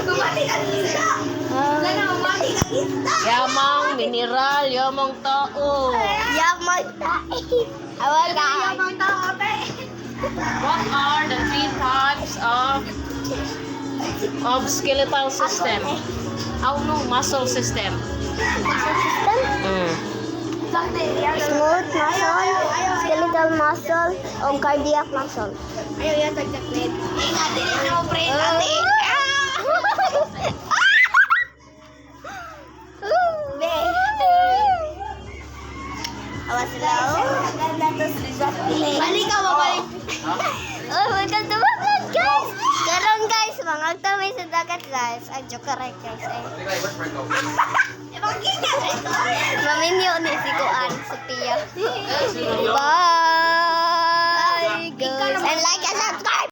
Bumati ka kita. Wala na bumati ka kita. Yamang mineral, yamang tao. Yamang tae. Awan ka. Yamang tao, te. What are the three types of skeletal system? Oh no, muscle system. Smooth muscle, skeletal muscle, o cardiac muscle. Ayaw yan, tag-chocolate. Ingat, hindi na mo pre, ate. Awas sila, balik ka, mabalik. Oh, welcome to my vlog, guys. Karon guys, mga tamay sa dagat guys. Ang joke correct guys. Maminyo ni si Kuan, Sophia. Bye guys. And like and subscribe.